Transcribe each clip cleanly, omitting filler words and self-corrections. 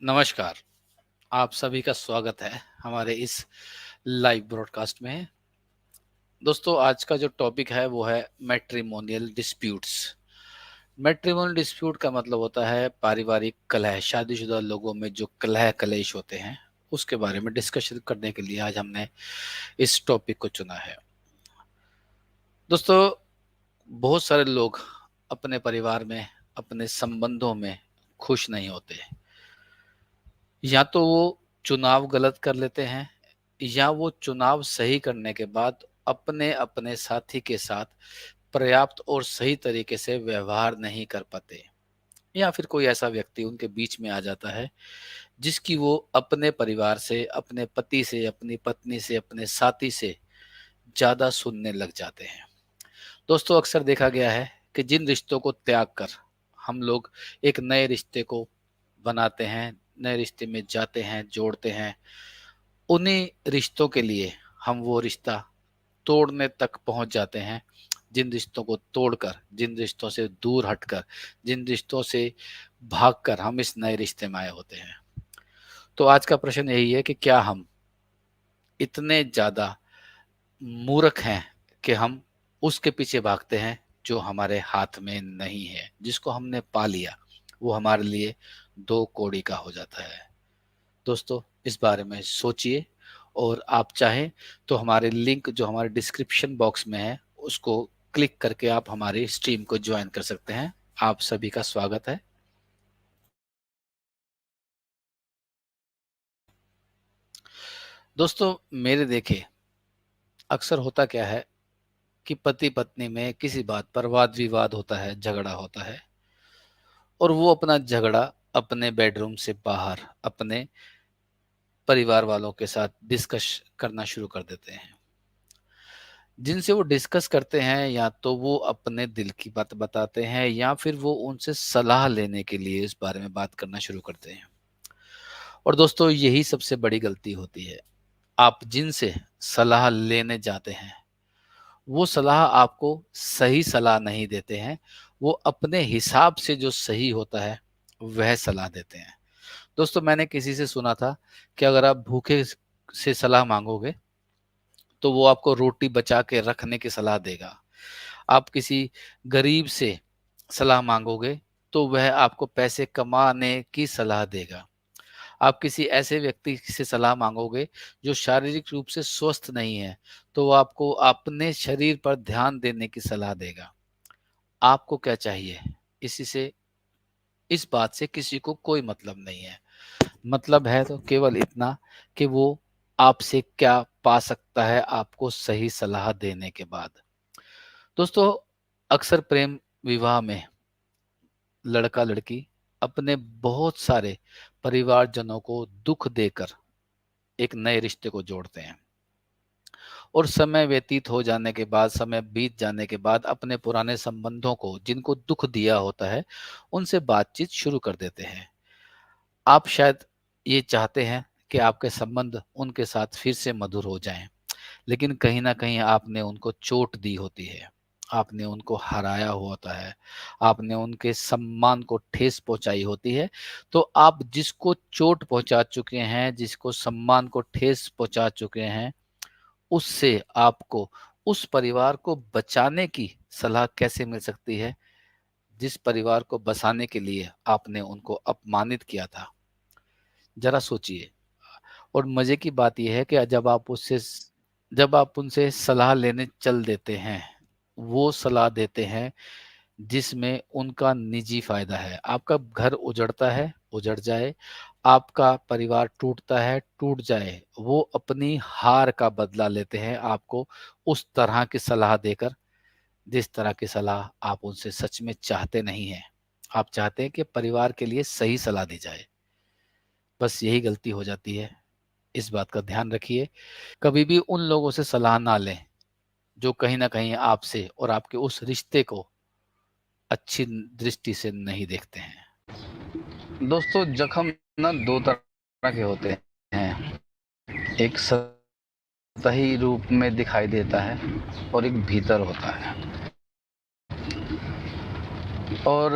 नमस्कार, आप सभी का स्वागत है हमारे इस लाइव ब्रॉडकास्ट में। दोस्तों, आज का जो टॉपिक है वो है मैट्रिमोनियल डिस्प्यूट्स। मैट्रिमोनियल डिस्प्यूट का मतलब होता है पारिवारिक कलह। शादीशुदा लोगों में जो कलह कलेश होते हैं उसके बारे में डिस्कशन करने के लिए आज हमने इस टॉपिक को चुना है। दोस्तों, बहुत सारे लोग अपने परिवार में, अपने संबंधों में खुश नहीं होते। या तो वो चुनाव गलत कर लेते हैं, या वो चुनाव सही करने के बाद अपने अपने साथी के साथ पर्याप्त और सही तरीके से व्यवहार नहीं कर पाते, या फिर कोई ऐसा व्यक्ति उनके बीच में आ जाता है जिसकी वो अपने परिवार से, अपने पति से, अपनी पत्नी से, अपने साथी से ज्यादा सुनने लग जाते हैं। दोस्तों, अक्सर देखा गया है कि जिन रिश्तों को त्याग कर हम लोग एक नए रिश्ते को बनाते हैं, नए रिश्ते में जाते हैं, जोड़ते हैं, उन्हीं रिश्तों के लिए हम वो रिश्ता तोड़ने तक पहुंच जाते हैं। जिन रिश्तों को तोड़कर, जिन रिश्तों से दूर हटकर, जिन रिश्तों से भागकर हम इस नए रिश्ते में आए होते हैं। तो आज का प्रश्न यही है कि क्या हम इतने ज्यादा मूर्ख हैं कि हम उसके पीछे भागते हैं जो हमारे हाथ में नहीं है, जिसको हमने पा लिया वो हमारे लिए दो कौड़ी का हो जाता है। दोस्तों, इस बारे में सोचिए, और आप चाहें तो हमारे लिंक जो हमारे डिस्क्रिप्शन बॉक्स में है उसको क्लिक करके आप हमारी स्ट्रीम को ज्वाइन कर सकते हैं। आप सभी का स्वागत है। दोस्तों, मेरे देखे अक्सर होता क्या है कि पति पत्नी में किसी बात पर वाद विवाद होता है, झगड़ा होता है, और वो अपना झगड़ा अपने बेडरूम से बाहर अपने परिवार वालों के साथ डिस्कस करना शुरू कर देते हैं। जिनसे वो डिस्कस करते हैं, या तो वो अपने दिल की बात बताते हैं, या फिर वो उनसे सलाह लेने के लिए इस बारे में बात करना शुरू करते हैं। और दोस्तों, यही सबसे बड़ी गलती होती है। आप जिनसे सलाह लेने जाते हैं वो सलाह आपको सही सलाह नहीं देते हैं, वो अपने हिसाब से जो सही होता है वह सलाह देते हैं। दोस्तों, मैंने किसी से सुना था कि अगर आप भूखे से सलाह मांगोगे तो वो आपको रोटी बचा के रखने की सलाह देगा। आप किसी गरीब से सलाह मांगोगे तो वह आपको पैसे कमाने की सलाह देगा। आप किसी ऐसे व्यक्ति से सलाह मांगोगे जो शारीरिक रूप से स्वस्थ नहीं है तो वो आपको अपने शरीर पर ध्यान देने की सलाह देगा। आपको क्या चाहिए? इसी से इस बात से किसी को कोई मतलब नहीं है। मतलब है तो केवल इतना कि वो आपसे क्या पा सकता है आपको सही सलाह देने के बाद। दोस्तों, अक्सर प्रेम विवाह में लड़का लड़की अपने बहुत सारे परिवारजनों को दुख देकर एक नए रिश्ते को जोड़ते हैं, और समय व्यतीत हो जाने के बाद, समय बीत जाने के बाद अपने पुराने संबंधों को, जिनको दुख दिया होता है, उनसे बातचीत शुरू कर देते हैं। आप शायद ये चाहते हैं कि आपके संबंध उनके साथ फिर से मधुर हो जाएं, लेकिन कहीं ना कहीं आपने उनको चोट दी होती है, आपने उनको हराया होता है, आपने उनके सम्मान को ठेस पहुंचाई होती है। तो आप जिसको चोट पहुंचा चुके हैं, जिसको सम्मान को ठेस पहुंचा चुके हैं, उससे आपको उस परिवार को बचाने की सलाह कैसे मिल सकती है जिस परिवार को बसाने के लिए आपने उनको अपमानित किया था? जरा सोचिए। और मजे की बात यह है कि जब आप उनसे सलाह लेने चल देते हैं, वो सलाह देते हैं जिसमें उनका निजी फायदा है। आपका घर उजड़ता है, उजड़ जाए, आपका परिवार टूटता है, टूट जाए, वो अपनी हार का बदला लेते हैं आपको उस तरह की सलाह देकर जिस तरह की सलाह आप उनसे सच में चाहते नहीं हैं। आप चाहते हैं कि परिवार के लिए सही सलाह दी जाए। बस यही गलती हो जाती है। इस बात का ध्यान रखिए। कभी भी उन लोगों से सलाह ना लें जो कहीं ना कहीं आपसे और आपके उस रिश्ते को अच्छी दृष्टि से नहीं देखते हैं। दोस्तों, जख्म ना दो तरह के होते हैं। एक सतही रूप में दिखाई देता है और एक भीतर होता है। और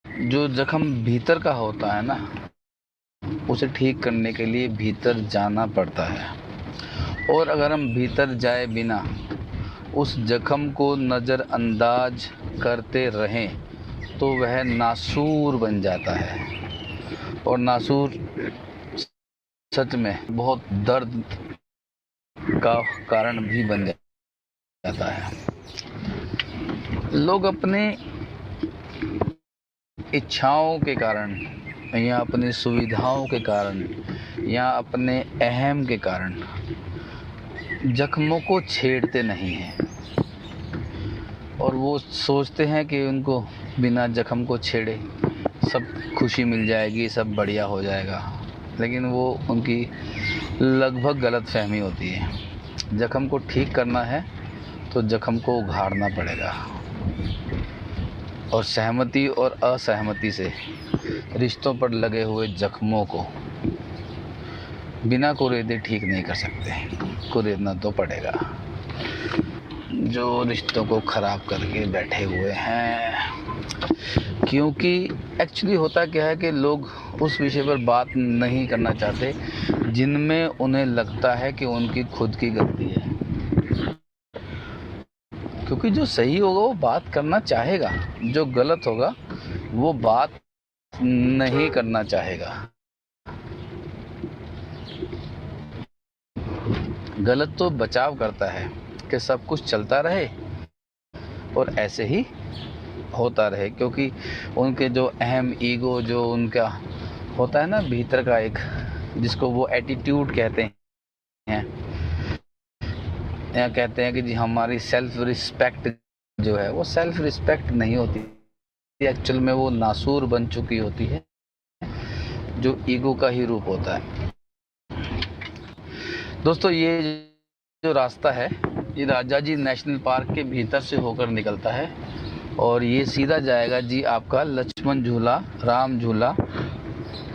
जो जख्म भीतर का होता है ना, उसे ठीक करने के लिए भीतर जाना पड़ता है, और अगर हम भीतर जाए बिना उस जख्म को नज़रअंदाज करते रहें तो वह नासूर बन जाता है, और नासूर सच में बहुत दर्द का कारण भी बन जाता है। लोग अपने इच्छाओं के कारण या अपनी सुविधाओं के कारण या अपने अहम के कारण जख्मों को छेड़ते नहीं हैं, और वो सोचते हैं कि उनको बिना जख्म को छेड़े सब खुशी मिल जाएगी, सब बढ़िया हो जाएगा, लेकिन वो उनकी लगभग गलत फहमी होती है। जख्म को ठीक करना है तो जख्म को उघाड़ना पड़ेगा, और सहमति और असहमति से रिश्तों पर लगे हुए जख्मों को बिना कुरेदे ठीक नहीं कर सकते, कुरेदना तो पड़ेगा। जो रिश्तों को ख़राब करके बैठे हुए हैं, क्योंकि एक्चुअली होता क्या है कि लोग उस विषय पर बात नहीं करना चाहते जिनमें उन्हें लगता है कि उनकी खुद की गलती है, क्योंकि जो सही होगा वो बात करना चाहेगा, जो गलत होगा वो बात नहीं करना चाहेगा। गलत तो बचाव करता है कि सब कुछ चलता रहे और ऐसे ही होता रहे, क्योंकि उनके जो अहम ईगो जो उनका होता है ना भीतर का एक, जिसको वो एटीट्यूड कहते हैं, या कहते हैं कि जी हमारी सेल्फ रिस्पेक्ट जो है वो सेल्फ रिस्पेक्ट नहीं होती, एक्चुअल में वो नासूर बन चुकी होती है, जो ईगो का ही रूप होता है। दोस्तों, ये जो रास्ता है ये राजाजी नेशनल पार्क के भीतर से होकर निकलता है, और ये सीधा जाएगा जी आपका लक्ष्मण झूला, राम झूला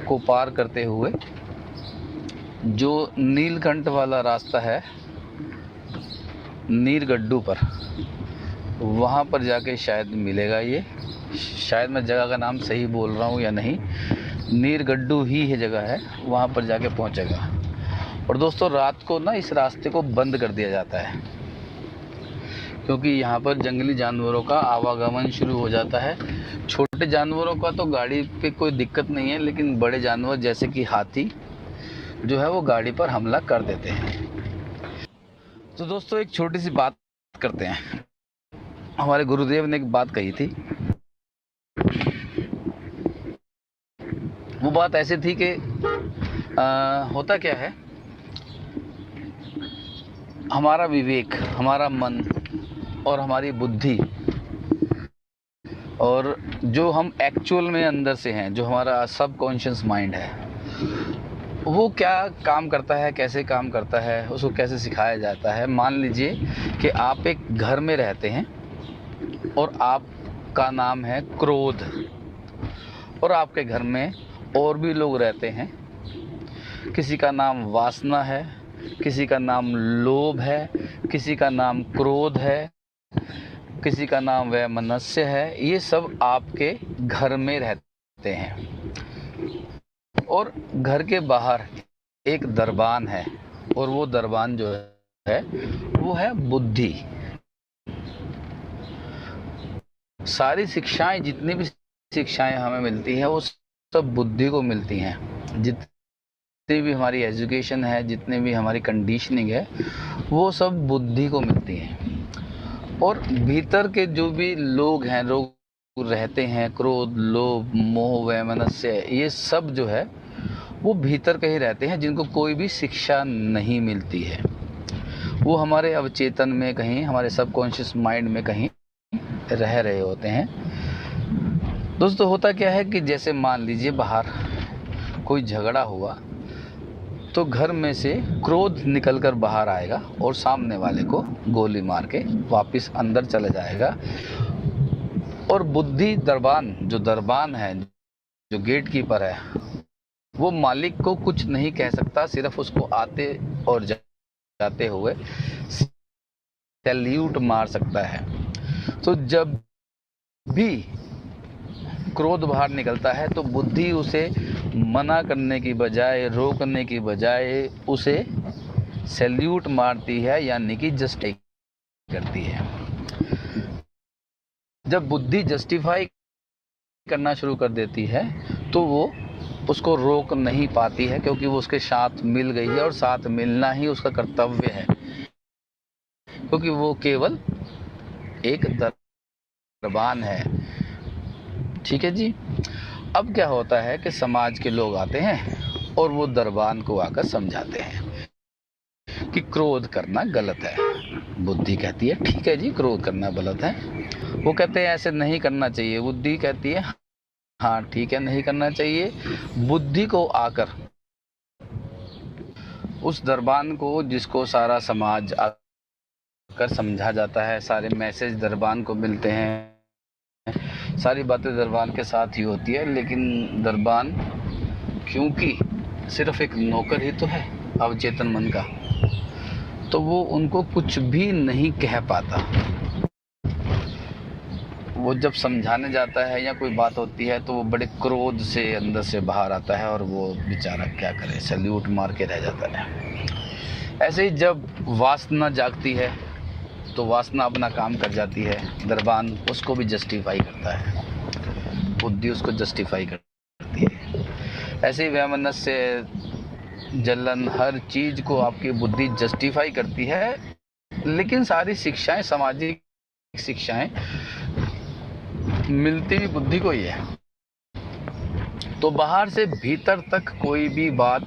को पार करते हुए जो नीलकंठ वाला रास्ता है नीरगड्डू पर, वहाँ पर जाके शायद मिलेगा। ये शायद मैं जगह का नाम सही बोल रहा हूँ या नहीं, नीरगड्डू ही है जगह है, वहाँ पर जाके पहुँचेगा। और दोस्तों, रात को ना इस रास्ते को बंद कर दिया जाता है, क्योंकि यहाँ पर जंगली जानवरों का आवागमन शुरू हो जाता है। छोटे जानवरों का तो गाड़ी पे कोई दिक्कत नहीं है, लेकिन बड़े जानवर जैसे कि हाथी जो है वो गाड़ी पर हमला कर देते हैं। तो दोस्तों, एक छोटी सी बात करते हैं। हमारे गुरुदेव ने एक बात कही थी, वो बात ऐसे थी कि होता क्या है, हमारा विवेक, हमारा मन और हमारी बुद्धि, और जो हम एक्चुअल में अंदर से हैं, जो हमारा सबकॉन्शियस माइंड है, वो क्या काम करता है, कैसे काम करता है, उसको कैसे सिखाया जाता है। मान लीजिए कि आप एक घर में रहते हैं और आपका नाम है क्रोध, और आपके घर में और भी लोग रहते हैं, किसी का नाम वासना है, किसी का नाम लोभ है, किसी का नाम क्रोध है, किसी का नाम वैमनस्य है। ये सब आपके घर में रहते हैं, और घर के बाहर एक दरबान है, और वो दरबान जो है वो है बुद्धि। सारी शिक्षाएं, जितनी भी शिक्षाएं हमें मिलती हैं वो सब बुद्धि को मिलती हैं। जितनी भी हमारी एजुकेशन है, जितनी भी हमारी कंडीशनिंग है, वो सब बुद्धि को मिलती हैं। और भीतर के जो भी लोग हैं, लोग रहते हैं, क्रोध, लोभ, मोह, वैमनस्य, ये सब जो है वो भीतर के ही रहते हैं, जिनको कोई भी शिक्षा नहीं मिलती है। वो हमारे अवचेतन में कहीं, हमारे सबकॉन्शियस माइंड में कहीं रह रहे होते हैं। दोस्तों, होता क्या है कि जैसे मान लीजिए बाहर कोई झगड़ा हुआ, तो घर में से क्रोध निकलकर बाहर आएगा और सामने वाले को गोली मार के वापस अंदर चला जाएगा। और बुद्धि, दरबान, जो दरबान है, जो गेट कीपर है, वो मालिक को कुछ नहीं कह सकता, सिर्फ उसको आते और जाते हुए सैल्यूट मार सकता है। तो जब भी क्रोध बाहर निकलता है तो बुद्धि उसे मना करने की बजाय, रोकने की बजाय उसे सैल्यूट मारती है, यानी कि जस्टिफाई करती है। जब बुद्धि जस्टिफाई करना शुरू कर देती है तो वो उसको रोक नहीं पाती है, क्योंकि वो उसके साथ मिल गई है और साथ मिलना ही उसका कर्तव्य है, क्योंकि वो केवल एक दरबान है। ठीक है जी। अब क्या होता है कि समाज के लोग आते हैं और वो दरबान को आकर समझाते हैं कि क्रोध करना गलत है। बुद्धि कहती है ठीक है जी, क्रोध करना गलत है। वो कहते हैं ऐसे नहीं करना चाहिए। बुद्धि कहती है हाँ ठीक है, नहीं करना चाहिए। बुद्धि को आकर उस दरबान को, जिसको सारा समाज आकर समझा जाता है, सारे मैसेज दरबान को मिलते हैं, सारी बातें दरबान के साथ ही होती है, लेकिन दरबान क्योंकि सिर्फ एक नौकर ही तो है अवचेतन मन का, तो वो उनको कुछ भी नहीं कह पाता। वो जब समझाने जाता है या कोई बात होती है तो वो बड़े क्रोध से अंदर से बाहर आता है और वो बेचारा क्या करे, सैल्यूट मार के रह जाता है। ऐसे ही जब वासना जागती है तो वासना अपना काम कर जाती है, दरबान उसको भी जस्टिफाई करता है, बुद्धि उसको जस्टिफाई करती है। ऐसे ही वैमनस्य, जलन, हर चीज को आपकी बुद्धि जस्टिफाई करती है, लेकिन सारी शिक्षाएं, सामाजिक शिक्षाएं मिलती भी बुद्धि को ही है। तो बाहर से भीतर तक कोई भी बात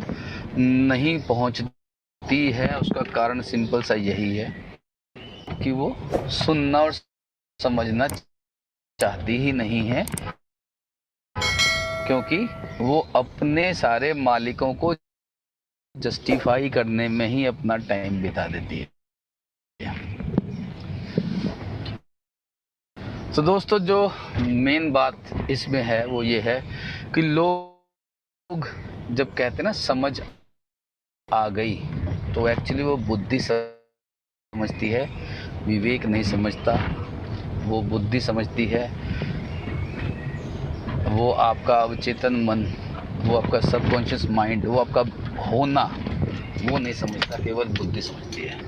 नहीं पहुंचती है, उसका कारण सिंपल सा यही है कि वो सुनना और समझना चाहती ही नहीं है, क्योंकि वो अपने सारे मालिकों को जस्टिफाई करने में ही अपना टाइम बिता देती है। तो दोस्तों, जो मेन बात इसमें है वो ये है कि लोग जब कहते हैं ना समझ आ गई, तो एक्चुअली वो बुद्धि समझती है, विवेक नहीं समझता। वो बुद्धि समझती है, वो आपका अवचेतन मन, वो आपका सबकॉन्शियस माइंड, वो आपका होना, वो नहीं समझता, केवल बुद्धि समझती है।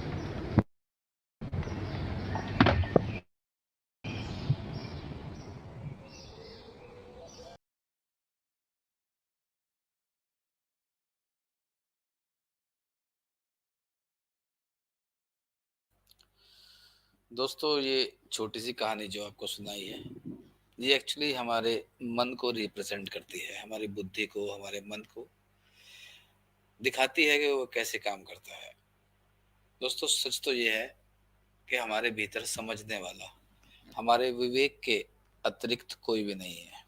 दोस्तों, ये छोटी सी कहानी जो आपको सुनाई है, ये एक्चुअली हमारे मन को रिप्रेजेंट करती है, हमारी बुद्धि को, हमारे मन को दिखाती है कि वो कैसे काम करता है। दोस्तों, सच तो ये है कि हमारे भीतर समझने वाला, हमारे विवेक के अतिरिक्त कोई भी नहीं है।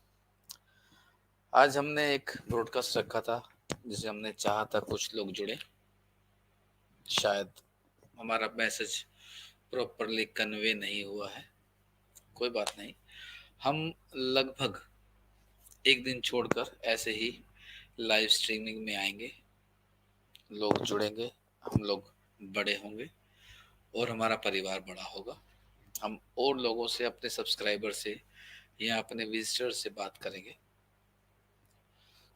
आज हमने एक ब्रॉडकास्ट रखा था जिसे हमने चाहा था कुछ लोग जुड़े, शायद हमारा मैसेज प्रॉपरली कन्वे नहीं हुआ है, कोई बात नहीं। हम लगभग एक दिन छोड़कर ऐसे ही लाइव स्ट्रीमिंग में आएंगे, लोग जुड़ेंगे, हम लोग बड़े होंगे और हमारा परिवार बड़ा होगा। हम और लोगों से, अपने सब्सक्राइबर से या अपने विजिटर से बात करेंगे।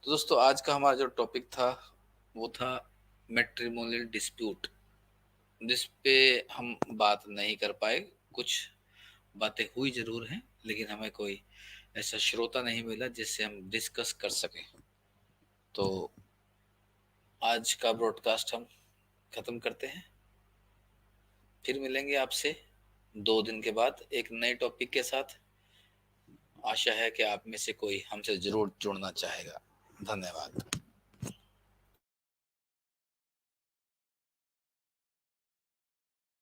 तो दोस्तों, आज का हमारा जो टॉपिक था वो था मैट्रिमोनियल डिस्प्यूट, जिस पे हम बात नहीं कर पाए। कुछ बातें हुई जरूर हैं, लेकिन हमें कोई ऐसा श्रोता नहीं मिला जिससे हम डिस्कस कर सकें। तो आज का ब्रॉडकास्ट हम खत्म करते हैं। फिर मिलेंगे आपसे 2 दिन के बाद एक नए टॉपिक के साथ। आशा है कि आप में से कोई हमसे जरूर जुड़ना चाहेगा। धन्यवाद।